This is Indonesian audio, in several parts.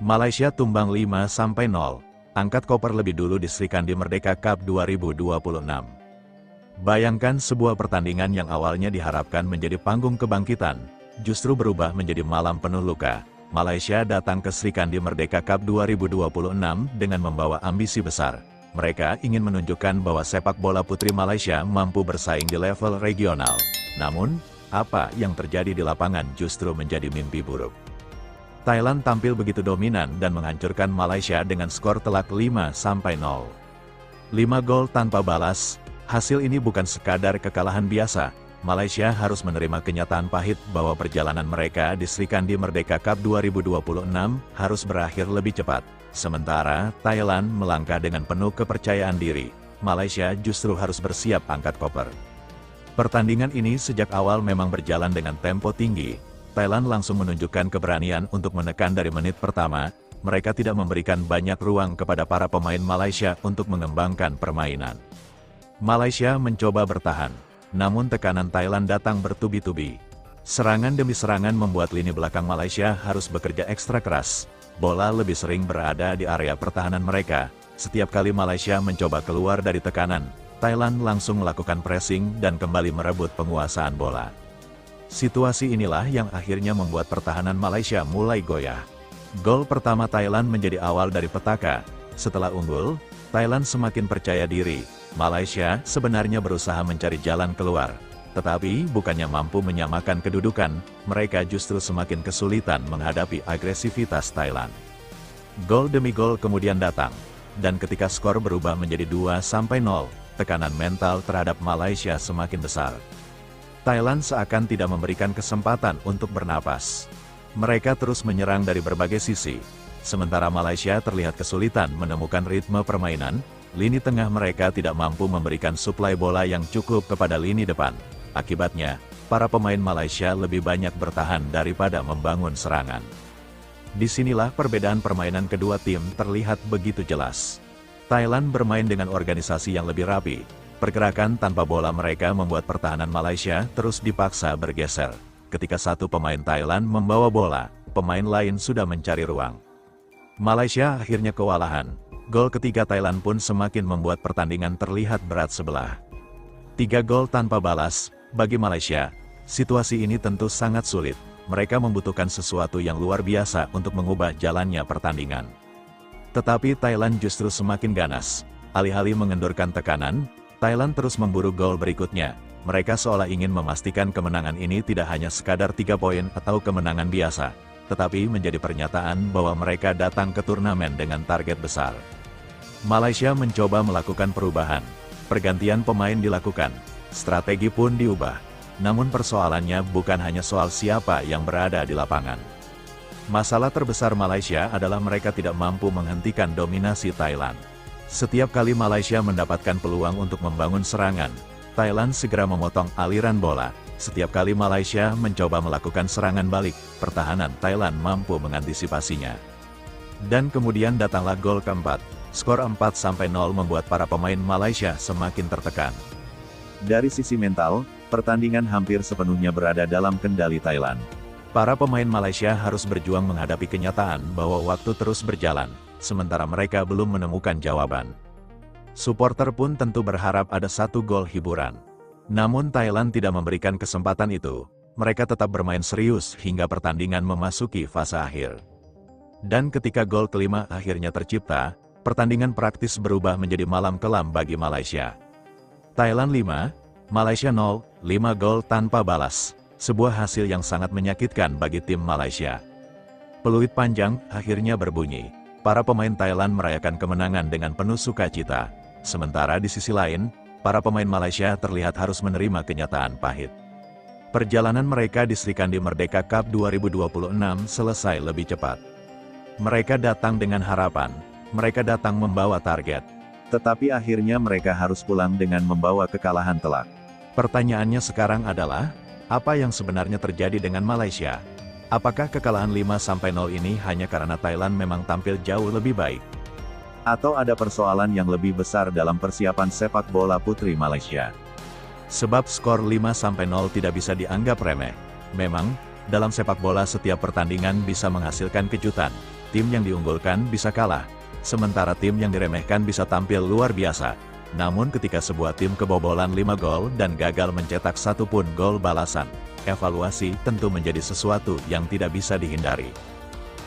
Malaysia tumbang 5-0, angkat koper lebih dulu di Sri Kandi Merdeka Cup 2026. Bayangkan sebuah pertandingan yang awalnya diharapkan menjadi panggung kebangkitan, justru berubah menjadi malam penuh luka. Malaysia datang ke Sri Kandi Merdeka Cup 2026 dengan membawa ambisi besar. Mereka ingin menunjukkan bahwa sepak bola putri Malaysia mampu bersaing di level regional. Namun, apa yang terjadi di lapangan justru menjadi mimpi buruk. Thailand tampil begitu dominan dan menghancurkan Malaysia dengan skor telak 5-0. 5 gol tanpa balas, hasil ini bukan sekadar kekalahan biasa. Malaysia harus menerima kenyataan pahit bahwa perjalanan mereka di Sri Kandi Merdeka Cup 2026 harus berakhir lebih cepat. Sementara, Thailand melangkah dengan penuh kepercayaan diri. Malaysia justru harus bersiap angkat koper. Pertandingan ini sejak awal memang berjalan dengan tempo tinggi. Thailand langsung menunjukkan keberanian untuk menekan dari menit pertama. Mereka tidak memberikan banyak ruang kepada para pemain Malaysia untuk mengembangkan permainan. Malaysia mencoba bertahan, namun tekanan Thailand datang bertubi-tubi. Serangan demi serangan membuat lini belakang Malaysia harus bekerja ekstra keras. Bola lebih sering berada di area pertahanan mereka. Setiap kali Malaysia mencoba keluar dari tekanan, Thailand langsung melakukan pressing dan kembali merebut penguasaan bola. Situasi inilah yang akhirnya membuat pertahanan Malaysia mulai goyah. Gol pertama Thailand menjadi awal dari petaka. Setelah unggul, Thailand semakin percaya diri. Malaysia sebenarnya berusaha mencari jalan keluar. Tetapi bukannya mampu menyamakan kedudukan, mereka justru semakin kesulitan menghadapi agresivitas Thailand. Gol demi gol kemudian datang. Dan ketika skor berubah menjadi 2-0, tekanan mental terhadap Malaysia semakin besar. Thailand seakan tidak memberikan kesempatan untuk bernapas. Mereka terus menyerang dari berbagai sisi. Sementara Malaysia terlihat kesulitan menemukan ritme permainan, lini tengah mereka tidak mampu memberikan suplai bola yang cukup kepada lini depan. Akibatnya, para pemain Malaysia lebih banyak bertahan daripada membangun serangan. Disinilah perbedaan permainan kedua tim terlihat begitu jelas. Thailand bermain dengan organisasi yang lebih rapi. Pergerakan tanpa bola mereka membuat pertahanan Malaysia terus dipaksa bergeser. Ketika satu pemain Thailand membawa bola, pemain lain sudah mencari ruang. Malaysia akhirnya kewalahan. Gol ketiga Thailand pun semakin membuat pertandingan terlihat berat sebelah. 3 gol tanpa balas, bagi Malaysia, situasi ini tentu sangat sulit. Mereka membutuhkan sesuatu yang luar biasa untuk mengubah jalannya pertandingan. Tetapi Thailand justru semakin ganas. Alih-alih mengendurkan tekanan, Thailand terus memburu gol berikutnya. Mereka seolah ingin memastikan kemenangan ini tidak hanya sekadar 3 poin atau kemenangan biasa, tetapi menjadi pernyataan bahwa mereka datang ke turnamen dengan target besar. Malaysia mencoba melakukan perubahan. Pergantian pemain dilakukan, strategi pun diubah. Namun persoalannya bukan hanya soal siapa yang berada di lapangan. Masalah terbesar Malaysia adalah mereka tidak mampu menghentikan dominasi Thailand. Setiap kali Malaysia mendapatkan peluang untuk membangun serangan, Thailand segera memotong aliran bola. Setiap kali Malaysia mencoba melakukan serangan balik, pertahanan Thailand mampu mengantisipasinya. Dan kemudian datanglah gol keempat. Skor 4-0 membuat para pemain Malaysia semakin tertekan. Dari sisi mental, pertandingan hampir sepenuhnya berada dalam kendali Thailand. Para pemain Malaysia harus berjuang menghadapi kenyataan bahwa waktu terus berjalan. Sementara mereka belum menemukan jawaban. Supporter pun tentu berharap ada 1 gol hiburan. Namun Thailand tidak memberikan kesempatan itu. Mereka tetap bermain serius hingga pertandingan memasuki fase akhir. Dan ketika gol kelima akhirnya tercipta, pertandingan praktis berubah menjadi malam kelam bagi Malaysia. Thailand 5, Malaysia 0, 5 gol tanpa balas. Sebuah hasil yang sangat menyakitkan bagi tim Malaysia. Peluit panjang akhirnya berbunyi. Para pemain Thailand merayakan kemenangan dengan penuh sukacita. Sementara di sisi lain, para pemain Malaysia terlihat harus menerima kenyataan pahit. Perjalanan mereka di Sri Kandi Merdeka Cup 2026 selesai lebih cepat. Mereka datang dengan harapan, mereka datang membawa target. Tetapi akhirnya mereka harus pulang dengan membawa kekalahan telak. Pertanyaannya sekarang adalah, apa yang sebenarnya terjadi dengan Malaysia? Apakah kekalahan 5-0 ini hanya karena Thailand memang tampil jauh lebih baik? Atau ada persoalan yang lebih besar dalam persiapan sepak bola putri Malaysia? Sebab skor 5-0 tidak bisa dianggap remeh. Memang, dalam sepak bola setiap pertandingan bisa menghasilkan kejutan. Tim yang diunggulkan bisa kalah, sementara tim yang diremehkan bisa tampil luar biasa. Namun ketika sebuah tim kebobolan 5 gol dan gagal mencetak satu pun gol balasan, evaluasi tentu menjadi sesuatu yang tidak bisa dihindari.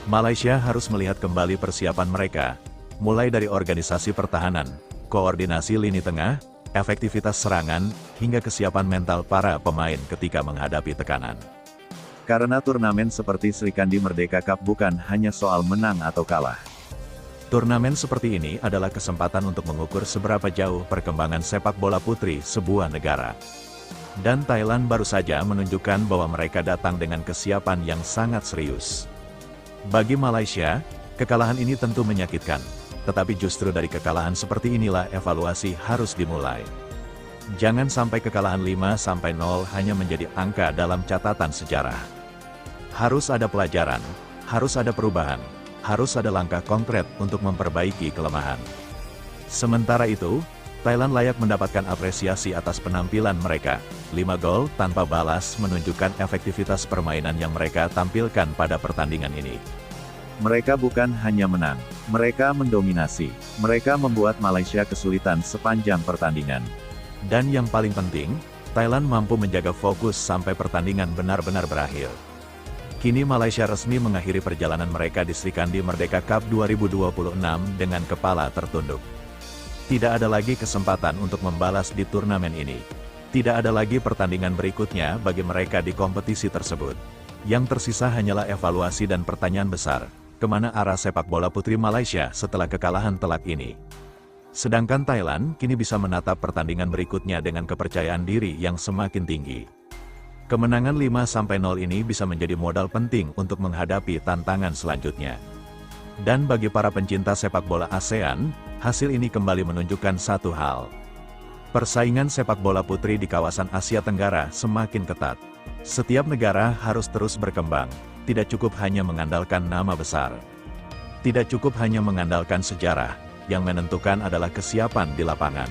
Malaysia harus melihat kembali persiapan mereka, mulai dari organisasi pertahanan, koordinasi lini tengah, efektivitas serangan, hingga kesiapan mental para pemain ketika menghadapi tekanan. Karena turnamen seperti Sri Kandi Merdeka Cup bukan hanya soal menang atau kalah. Turnamen seperti ini adalah kesempatan untuk mengukur seberapa jauh perkembangan sepak bola putri sebuah negara. Dan Thailand baru saja menunjukkan bahwa mereka datang dengan kesiapan yang sangat serius. Bagi Malaysia, kekalahan ini tentu menyakitkan. Tetapi justru dari kekalahan seperti inilah evaluasi harus dimulai. Jangan sampai kekalahan 5-0 hanya menjadi angka dalam catatan sejarah. Harus ada pelajaran, harus ada perubahan, harus ada langkah konkret untuk memperbaiki kelemahan. Sementara itu, Thailand layak mendapatkan apresiasi atas penampilan mereka. 5 gol tanpa balas menunjukkan efektivitas permainan yang mereka tampilkan pada pertandingan ini. Mereka bukan hanya menang, mereka mendominasi. Mereka membuat Malaysia kesulitan sepanjang pertandingan. Dan yang paling penting, Thailand mampu menjaga fokus sampai pertandingan benar-benar berakhir. Kini Malaysia resmi mengakhiri perjalanan mereka di Sri Kandi Merdeka Cup 2026 dengan kepala tertunduk. Tidak ada lagi kesempatan untuk membalas di turnamen ini. Tidak ada lagi pertandingan berikutnya bagi mereka di kompetisi tersebut. Yang tersisa hanyalah evaluasi dan pertanyaan besar, kemana arah sepak bola putri Malaysia setelah kekalahan telak ini. Sedangkan Thailand kini bisa menatap pertandingan berikutnya dengan kepercayaan diri yang semakin tinggi. Kemenangan 5-0 ini bisa menjadi modal penting untuk menghadapi tantangan selanjutnya. Dan bagi para pencinta sepak bola ASEAN, hasil ini kembali menunjukkan satu hal. Persaingan sepak bola putri di kawasan Asia Tenggara semakin ketat. Setiap negara harus terus berkembang, tidak cukup hanya mengandalkan nama besar. Tidak cukup hanya mengandalkan sejarah, yang menentukan adalah kesiapan di lapangan.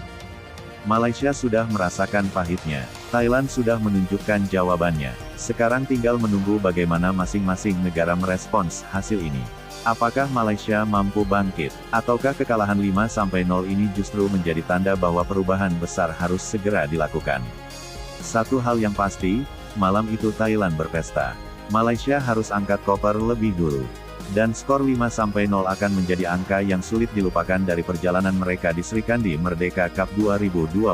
Malaysia sudah merasakan pahitnya, Thailand sudah menunjukkan jawabannya. Sekarang tinggal menunggu bagaimana masing-masing negara merespons hasil ini. Apakah Malaysia mampu bangkit, ataukah kekalahan 5-0 ini justru menjadi tanda bahwa perubahan besar harus segera dilakukan? Satu hal yang pasti, malam itu Thailand berpesta. Malaysia harus angkat koper lebih dulu. Dan skor 5-0 akan menjadi angka yang sulit dilupakan dari perjalanan mereka di Sri Kandi Merdeka Cup 2026.